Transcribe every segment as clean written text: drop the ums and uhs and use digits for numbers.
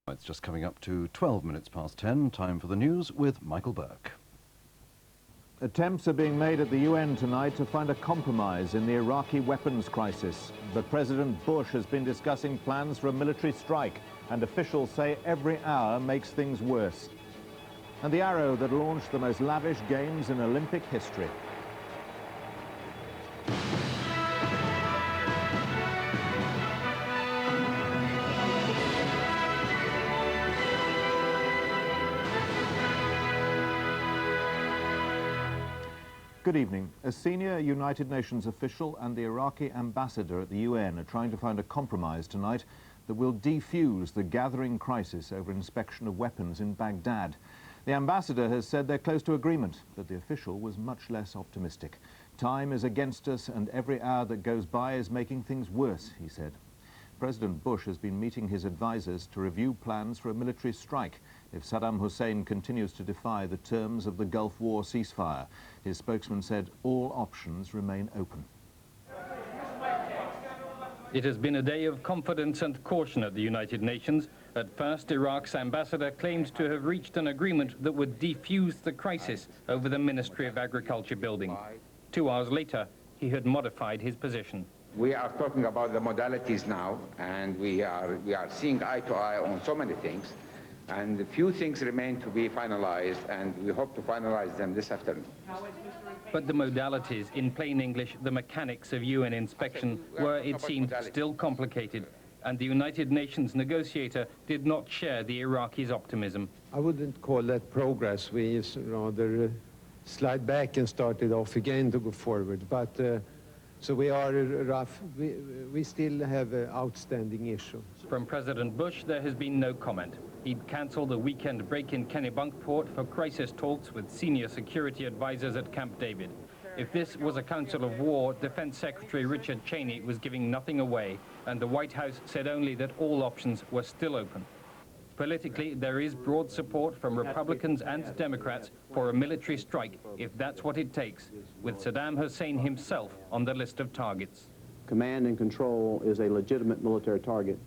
It's just coming up to 12 minutes past 10, time for the news with Michael Buerk. Attempts are being made at the UN tonight to find a compromise in the Iraqi weapons crisis. But President Bush has been discussing plans for a military strike, and officials say every hour makes things worse. And the arrow that launched the most lavish games in Olympic history. Good evening. A senior United Nations official and the Iraqi ambassador at the UN are trying to find a compromise tonight that will defuse the gathering crisis over inspection of weapons in Baghdad. The ambassador has said they're close to agreement, but the official was much less optimistic. Time is against us and every hour that goes by is making things worse, he said. President Bush has been meeting his advisors to review plans for a military strike if Saddam Hussein continues to defy the terms of the Gulf War ceasefire. His spokesman said all options remain open. It has been a day of confidence and caution at the United Nations. At first, Iraq's ambassador claimed to have reached an agreement that would defuse the crisis over the Ministry of Agriculture building. 2 hours later, he had modified his position. We are talking about the modalities now, and we are seeing eye to eye on so many things, and a few things remain to be finalized, and we hope to finalize them this afternoon. But the modalities, in plain English, the mechanics of UN inspection, were, it seemed, still complicated, and the United Nations negotiator did not share the Iraqis' optimism. I wouldn't call that progress. We rather slide back and started off again to go forward, but so we are rough. We still have an outstanding issue. From President Bush, there has been no comment. He'd cancelled a weekend break in Kennebunkport for crisis talks with senior security advisors at Camp David. If this was a council of war, Defense Secretary Richard Cheney was giving nothing away, and the White House said only that all options were still open. Politically, there is broad support from Republicans and Democrats for a military strike, if that's what it takes, with Saddam Hussein himself on the list of targets. Command and control is a legitimate military target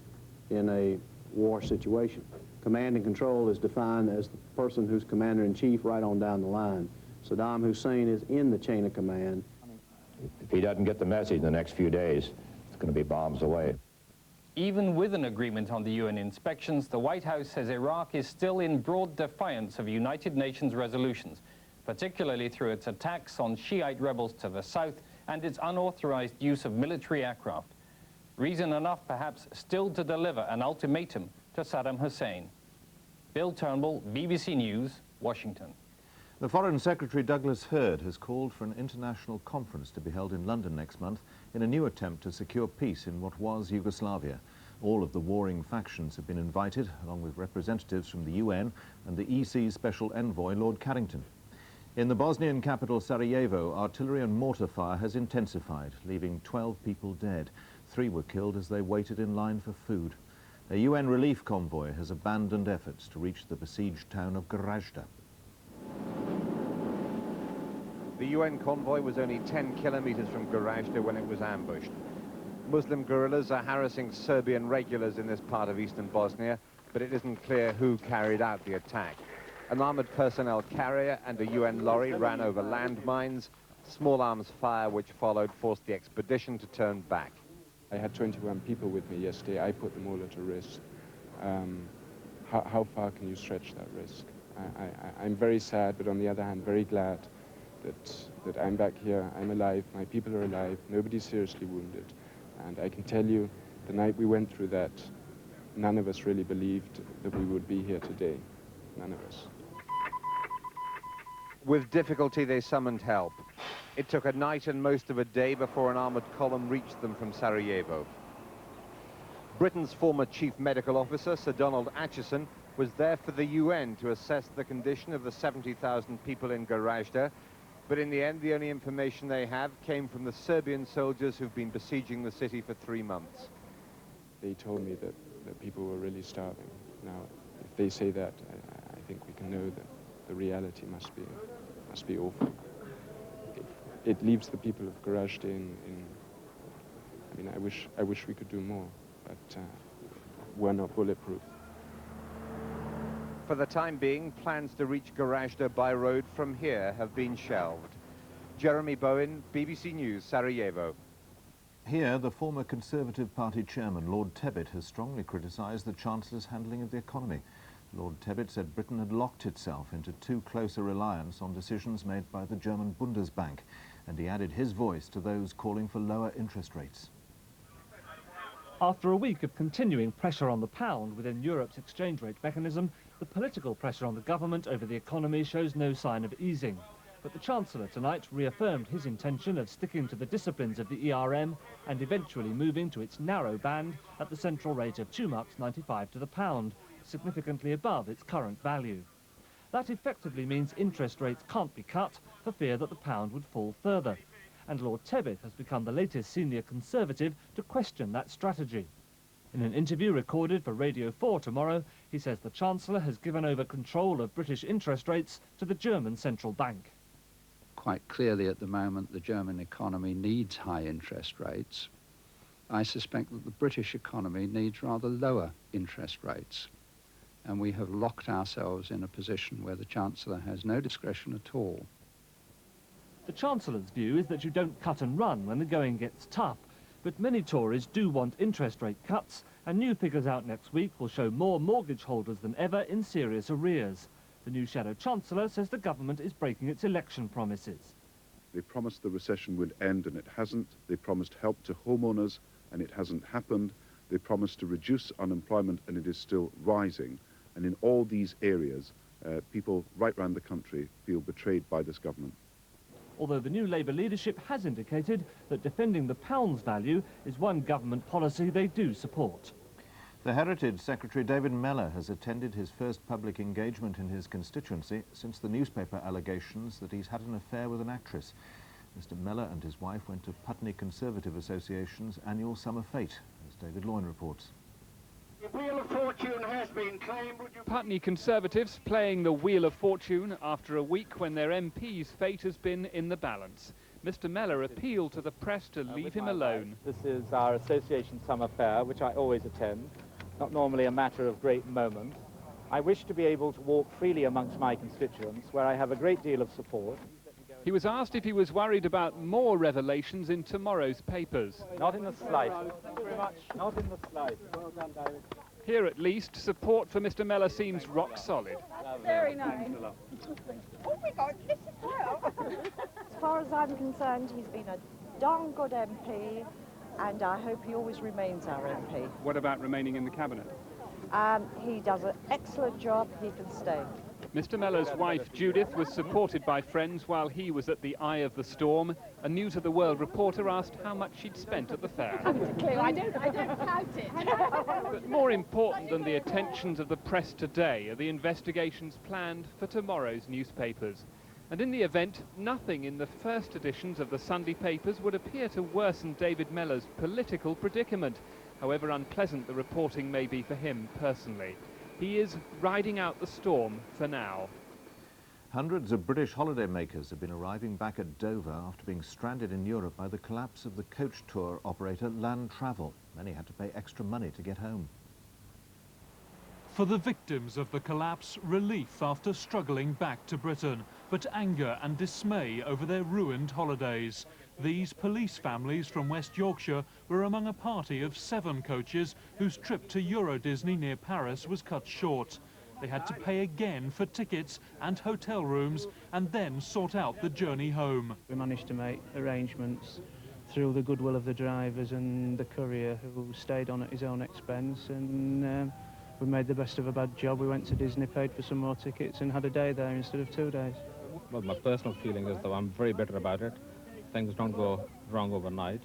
in a war situation. Command and control is defined as the person who's commander-in-chief right on down the line. Saddam Hussein is in the chain of command. If he doesn't get the message in the next few days, it's going to be bombs away. Even with an agreement on the UN inspections, the White House says Iraq is still in broad defiance of United Nations resolutions, particularly through its attacks on Shiite rebels to the south and its unauthorized use of military aircraft. Reason enough, perhaps, still to deliver an ultimatum to Saddam Hussein. Bill Turnbull, BBC News, Washington. The Foreign Secretary Douglas Hurd has called for an international conference to be held in London next month in a new attempt to secure peace in what was Yugoslavia. All of the warring factions have been invited, along with representatives from the UN and the EC's Special Envoy, Lord Carrington. In the Bosnian capital Sarajevo, artillery and mortar fire has intensified, leaving 12 people dead. 3 were killed as they waited in line for food. A UN relief convoy has abandoned efforts to reach the besieged town of Gorazda. The UN convoy was only 10 kilometers from Gorazda when it was ambushed. Muslim guerrillas are harassing Serbian regulars in this part of eastern Bosnia, but it isn't clear who carried out the attack. An armored personnel carrier and a UN lorry ran over landmines. Small arms fire which followed forced the expedition to turn back. I had 21 people with me yesterday. I put them all at a risk. How far can you stretch that risk? I'm very sad, but on the other hand, very glad that I'm back here, I'm alive, my people are alive, nobody's seriously wounded. And I can tell you, the night we went through that, none of us really believed that we would be here today. None of us. With difficulty, they summoned help. It took a night and most of a day before an armored column reached them from Sarajevo. Britain's former chief medical officer, Sir Donald Acheson, was there for the UN to assess the condition of the 70,000 people in Gorazda. But in the end, the only information they have came from the Serbian soldiers who've been besieging the city for 3 months. They told me that people were really starving. Now, if they say that, I think we can know that the reality must be awful. It leaves the people of Gorazde in I mean, I wish we could do more, but we're not bulletproof. For the time being, plans to reach Gorazde by road from here have been shelved. Jeremy Bowen, BBC News, Sarajevo. Here, the former Conservative Party chairman, Lord Tebbit, has strongly criticised the Chancellor's handling of the economy. Lord Tebbit said Britain had locked itself into too close a reliance on decisions made by the German Bundesbank, and he added his voice to those calling for lower interest rates. After a week of continuing pressure on the pound within Europe's exchange rate mechanism, the political pressure on the government over the economy shows no sign of easing. But the Chancellor tonight reaffirmed his intention of sticking to the disciplines of the ERM and eventually moving to its narrow band at the central rate of 2.95 to the pound, significantly above its current value. That effectively means interest rates can't be cut for fear that the pound would fall further. And Lord Tebbit has become the latest senior Conservative to question that strategy. In an interview recorded for Radio 4 tomorrow, he says the Chancellor has given over control of British interest rates to the German central bank. Quite clearly at the moment the German economy needs high interest rates. I suspect that the British economy needs rather lower interest rates. And we have locked ourselves in a position where the Chancellor has no discretion at all. The Chancellor's view is that you don't cut and run when the going gets tough, but many Tories do want interest rate cuts, and new figures out next week will show more mortgage holders than ever in serious arrears. The new Shadow Chancellor says the government is breaking its election promises. They promised the recession would end and it hasn't. They promised help to homeowners and it hasn't happened. They promised to reduce unemployment and it is still rising. And in all these areas, people right around the country feel betrayed by this government. Although the new Labour leadership has indicated that defending the pound's value is one government policy they do support. The Heritage Secretary David Mellor has attended his first public engagement in his constituency since the newspaper allegations that he's had an affair with an actress. Mr. Mellor and his wife went to Putney Conservative Association's annual summer fete, as David Loyne reports. The Wheel of Fortune has been claimed. Putney Conservatives playing the Wheel of Fortune after a week when their MP's fate has been in the balance. Mr. Mellor appealed to the press to leave him alone. This is our association summer fair, which I always attend. Not normally a matter of great moment. I wish to be able to walk freely amongst my constituents, where I have a great deal of support. He was asked if he was worried about more revelations in tomorrow's papers. Not in the slightest. Thank you very much. Not in the slightest. Well done, David. Here, at least, support for Mr. Mellor seems rock solid. Very nice. Oh my God, listen to As far as I'm concerned, he's been a darn good MP, and I hope he always remains our MP. What about remaining in the cabinet? He does an excellent job. He can stay. Mr. Mellor's wife, Judith, was supported by friends while he was at the eye of the storm. A News of the World reporter asked how much she'd spent at the fair. I don't count it. But more important than the attentions of the press today are the investigations planned for tomorrow's newspapers. And in the event, nothing in the first editions of the Sunday papers would appear to worsen David Mellor's political predicament, however unpleasant the reporting may be for him personally. He is riding out the storm for now. Hundreds of British holidaymakers have been arriving back at Dover after being stranded in Europe by the collapse of the coach tour operator Land Travel. Many had to pay extra money to get home. For the victims of the collapse, relief after struggling back to Britain, but anger and dismay over their ruined holidays. These police families from West Yorkshire were among a party of 7 coaches whose trip to Euro Disney near Paris was cut short. They had to pay again for tickets and hotel rooms and then sort out the journey home. We managed to make arrangements through the goodwill of the drivers and the courier, who stayed on at his own expense, and we made the best of a bad job. We went to Disney, paid for some more tickets and had a day there instead of 2 days. Well, my personal feeling is that I'm very bitter about it. Things don't go wrong overnight.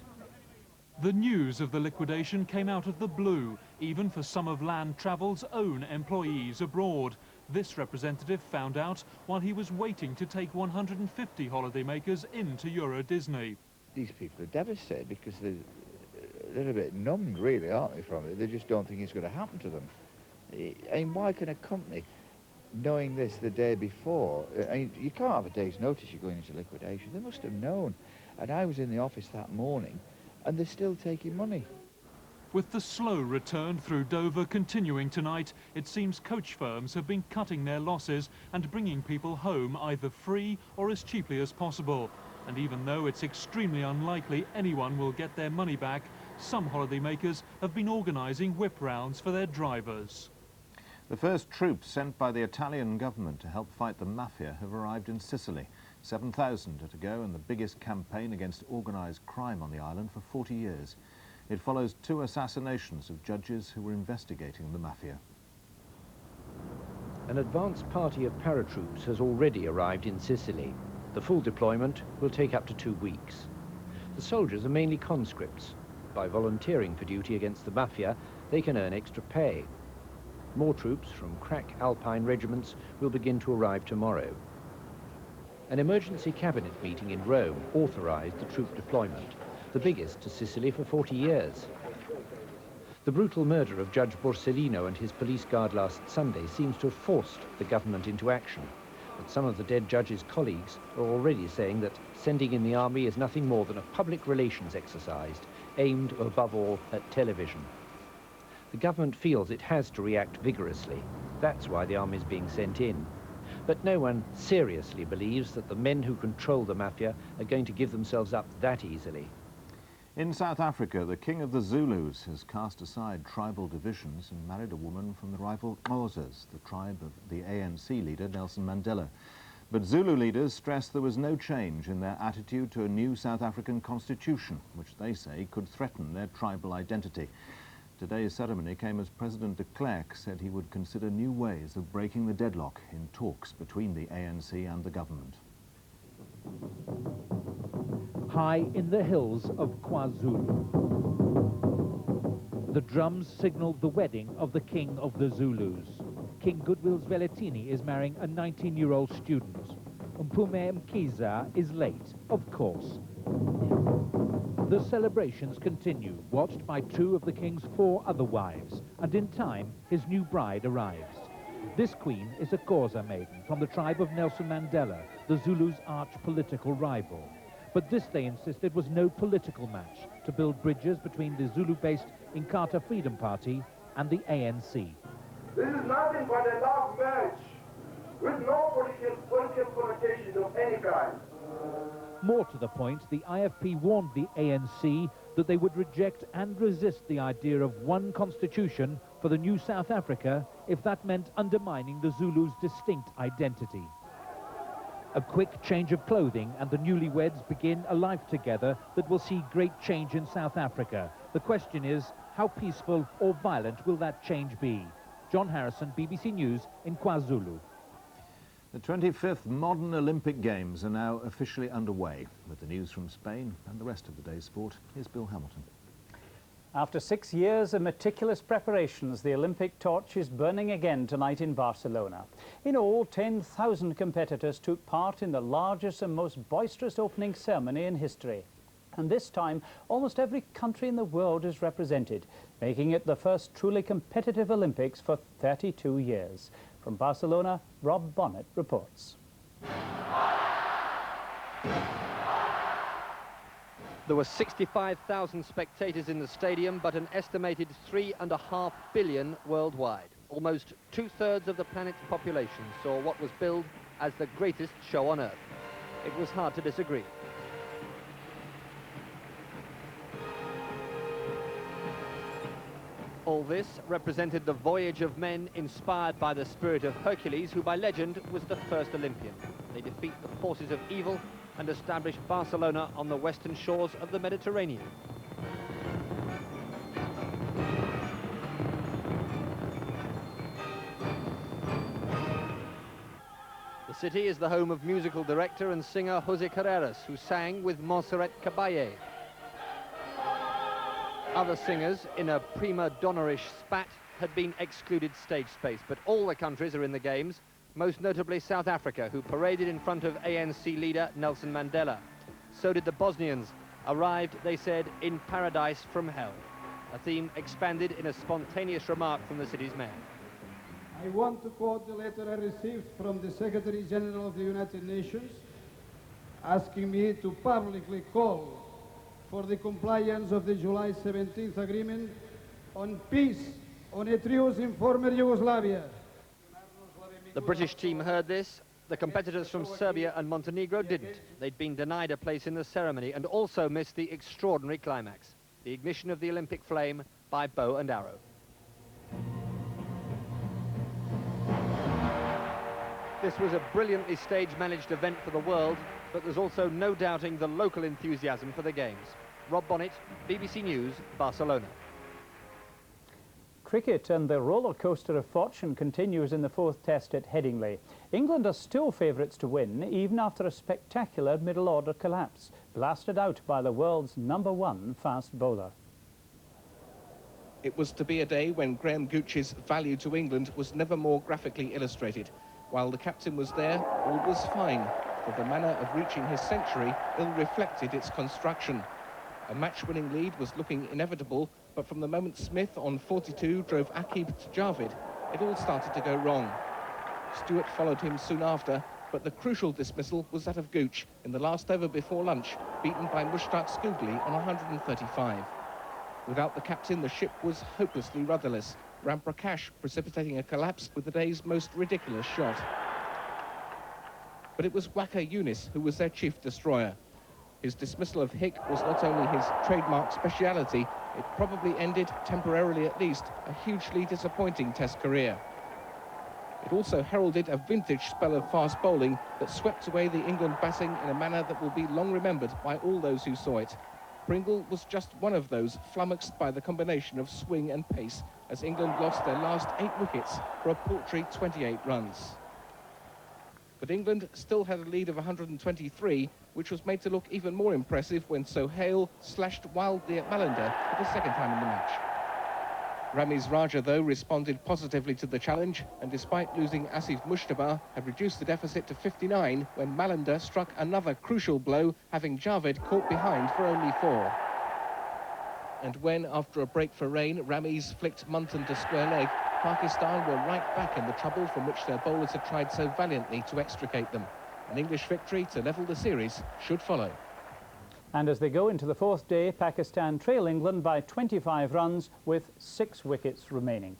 The news of the liquidation came out of the blue, even for some of Land Travel's own employees abroad. This representative found out while he was waiting to take 150 holidaymakers into Euro Disney. These people are devastated because they're a bit numbed, really, aren't they, from it? They just don't think it's going to happen to them. I mean, why can a company, knowing this the day before, I mean, you can't have a day's notice you're going into liquidation. They must have known. And I was in the office that morning, and they're still taking money. With the slow return through Dover continuing tonight, it seems coach firms have been cutting their losses and bringing people home either free or as cheaply as possible. And even though it's extremely unlikely anyone will get their money back, some holidaymakers have been organising whip rounds for their drivers. The first troops sent by the Italian government to help fight the mafia have arrived in Sicily. 7,000 are to go in the biggest campaign against organised crime on the island for 40 years. It follows 2 assassinations of judges who were investigating the mafia. An advance party of paratroops has already arrived in Sicily. The full deployment will take up to 2 weeks. The soldiers are mainly conscripts. By volunteering for duty against the mafia, they can earn extra pay. More troops from crack Alpine regiments will begin to arrive tomorrow. An emergency cabinet meeting in Rome authorized the troop deployment, the biggest to Sicily for 40 years. The brutal murder of Judge Borsellino and his police guard last Sunday seems to have forced the government into action. But some of the dead judge's colleagues are already saying that sending in the army is nothing more than a public relations exercise aimed above all at television. The government feels it has to react vigorously. That's why the army is being sent in. But no one seriously believes that the men who control the mafia are going to give themselves up that easily. In South Africa, the king of the Zulus has cast aside tribal divisions and married a woman from the rival Xhosas, the tribe of the ANC leader Nelson Mandela. But Zulu leaders stress there was no change in their attitude to a new South African constitution, which they say could threaten their tribal identity. Today's ceremony came as President de Klerk said he would consider new ways of breaking the deadlock in talks between the ANC and the government. High in the hills of KwaZulu, the drums signaled the wedding of the king of the Zulus. King Goodwill Zwelithini is marrying a 19-year-old student. Mpumi Mkiza is late, of course. The celebrations continue, watched by 2 of the king's 4 other wives, and in time, his new bride arrives. This queen is a Xhosa maiden from the tribe of Nelson Mandela, the Zulus' arch-political rival. But this, they insisted, was no political match to build bridges between the Zulu-based Inkatha Freedom Party and the ANC. This is nothing but a love match with no political connotation of any kind. More to the point, the IFP warned the ANC that they would reject and resist the idea of one constitution for the new South Africa if that meant undermining the Zulus' distinct identity. A quick change of clothing and the newlyweds begin a life together that will see great change in South Africa. The question is, how peaceful or violent will that change be? John Harrison, BBC News in KwaZulu. The 25th modern Olympic Games are now officially underway. With the news from Spain and the rest of the day's sport, here's Bill Hamilton. After 6 years of meticulous preparations, the Olympic torch is burning again tonight in Barcelona. In all, 10,000 competitors took part in the largest and most boisterous opening ceremony in history. And this time, almost every country in the world is represented, making it the first truly competitive Olympics for 32 years. From Barcelona, Rob Bonnet reports. There were 65,000 spectators in the stadium, but an estimated 3.5 billion worldwide. Almost 2/3 of the planet's population saw what was billed as the greatest show on Earth. It was hard to disagree. All this represented the voyage of men inspired by the spirit of Hercules, who by legend was the first Olympian. They defeat the forces of evil and establish Barcelona on the western shores of the Mediterranean. The city is the home of musical director and singer José Carreras, who sang with Montserrat Caballé. Other singers, in a prima donna-ish spat, had been excluded stage space, but all the countries are in the games, most notably South Africa, who paraded in front of ANC leader Nelson Mandela. So did the Bosnians, arrived, they said, in paradise from hell, a theme expanded in a spontaneous remark from the city's mayor. I want to quote the letter I received from the Secretary General of the United Nations, asking me to publicly call for the compliance of the July 17th agreement on peace, on a truce in former Yugoslavia. The British team heard this. The competitors from Serbia and Montenegro didn't. They'd been denied a place in the ceremony and also missed the extraordinary climax, the ignition of the Olympic flame by bow and arrow. This was a brilliantly stage-managed event for the world, but there's also no doubting the local enthusiasm for the Games. Rob Bonnet, BBC News, Barcelona. Cricket and the roller coaster of fortune continues in the fourth test at Headingley. England are still favourites to win, even after a spectacular middle-order collapse, blasted out by the world's #1 fast bowler. It was to be a day when Graham Gooch's value to England was never more graphically illustrated. While the captain was there, all was fine, but the manner of reaching his century ill-reflected its construction. A match-winning lead was looking inevitable, but from the moment Smith on 42 drove Akib to Javid, it all started to go wrong. Stewart followed him soon after, but the crucial dismissal was that of Gooch in the last over before lunch, beaten by Mushtaq Skoogly on 135. Without the captain, the ship was hopelessly rudderless, Ram Prakash precipitating a collapse with the day's most ridiculous shot. But it was Waqar Younis who was their chief destroyer. His dismissal of Hick was not only his trademark speciality, it probably ended, temporarily at least, a hugely disappointing Test career. It also heralded a vintage spell of fast bowling that swept away the England batting in a manner that will be long remembered by all those who saw it. Pringle was just one of those flummoxed by the combination of swing and pace as England lost their last 8 wickets for a paltry 28 runs. But England still had a lead of 123, which was made to look even more impressive when Sohail slashed wildly at Malander for the second time in the match. Ramiz Raja, though, responded positively to the challenge, and despite losing Asif Mushtaba, had reduced the deficit to 59 when Malander struck another crucial blow, having Javed caught behind for only 4. And when, after a break for rain, Ramiz flicked Munton to square leg, Pakistan were right back in the trouble from which their bowlers had tried so valiantly to extricate them. An English victory to level the series should follow. And as they go into the fourth day, Pakistan trail England by 25 runs with 6 wickets remaining.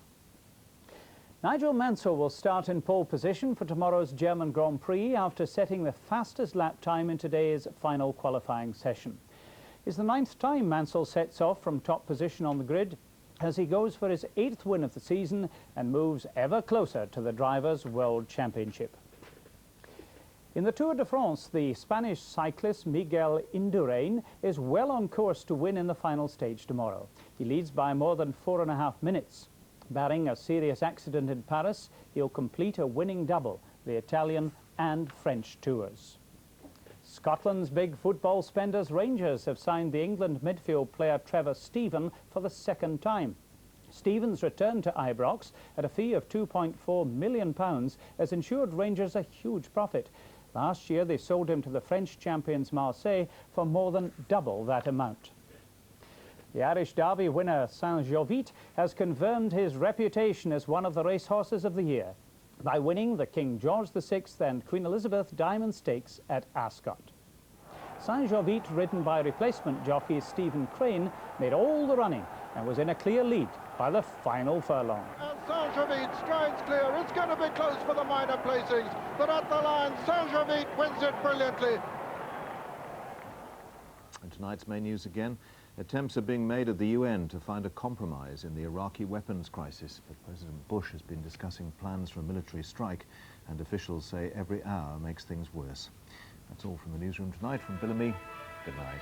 Nigel Mansell will start in pole position for tomorrow's German Grand Prix after setting the fastest lap time in today's final qualifying session. It's the 9th time Mansell sets off from top position on the grid as he goes for his 8th win of the season and moves ever closer to the Drivers' World Championship. In the Tour de France, the Spanish cyclist Miguel Indurain is well on course to win in the final stage tomorrow. He leads by more than 4.5 minutes. Barring a serious accident in Paris, he'll complete a winning double, the Italian and French tours. Scotland's big football spenders Rangers have signed the England midfield player Trevor Steven for the 2nd time. Stevens' return to Ibrox at a fee of £2.4 million has ensured Rangers a huge profit. Last year, they sold him to the French champions Marseille for more than double that amount. The Irish Derby winner Saint-Jovite has confirmed his reputation as one of the racehorses of the year by winning the King George VI and Queen Elizabeth Diamond Stakes at Ascot. Saint-Jovite, ridden by replacement jockey Stephen Crane, made all the running and was in a clear lead by the final furlong. And Saint-Jovite strides clear. It's going to be close for the minor placings, but at the line, Saint-Jovite wins it brilliantly. And tonight's main news again. Attempts are being made at the UN to find a compromise in the Iraqi weapons crisis, but President Bush has been discussing plans for a military strike, and officials say every hour makes things worse. That's all from the newsroom tonight. From Bill and me, good night.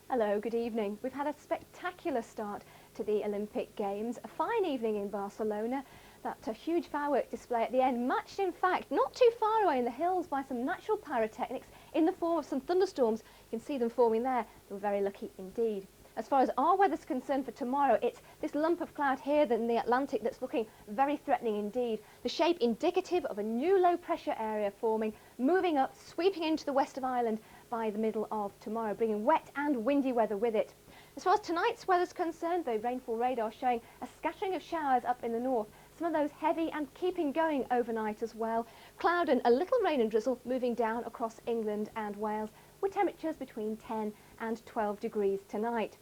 Hello, good evening. We've had a spectacular start to the Olympic Games. A fine evening in Barcelona. That huge firework display at the end, matched in fact not too far away in the hills by some natural pyrotechnics in the form of some thunderstorms. You can see them forming there. They were very lucky indeed. As far as our weather's concerned for tomorrow, it's this lump of cloud here in the Atlantic that's looking very threatening indeed. The shape indicative of a new low pressure area forming, moving up, sweeping into the west of Ireland by the middle of tomorrow, bringing wet and windy weather with it. As far as tonight's weather's concerned, the rainfall radar showing a scattering of showers up in the north, Some of those heavy and keeping going overnight as well. Cloud and a little rain and drizzle moving down across England and Wales, with temperatures between 10 and 12 degrees tonight.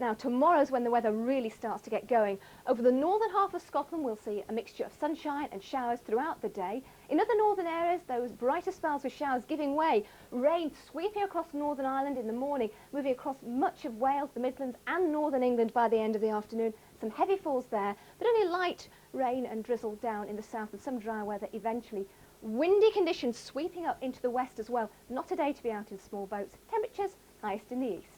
Now tomorrow's when the weather really starts to get going. Over the northern half of Scotland we'll see a mixture of sunshine and showers throughout the day. In other northern areas, those brighter spells with showers giving way. Rain sweeping across Northern Ireland in the morning, moving across much of Wales, the Midlands and northern England by the end of the afternoon. Some heavy falls there, but only light rain and drizzle down in the south and some dry weather eventually. Windy conditions sweeping up into the west as well. Not a day to be out in small boats. Temperatures highest in the east.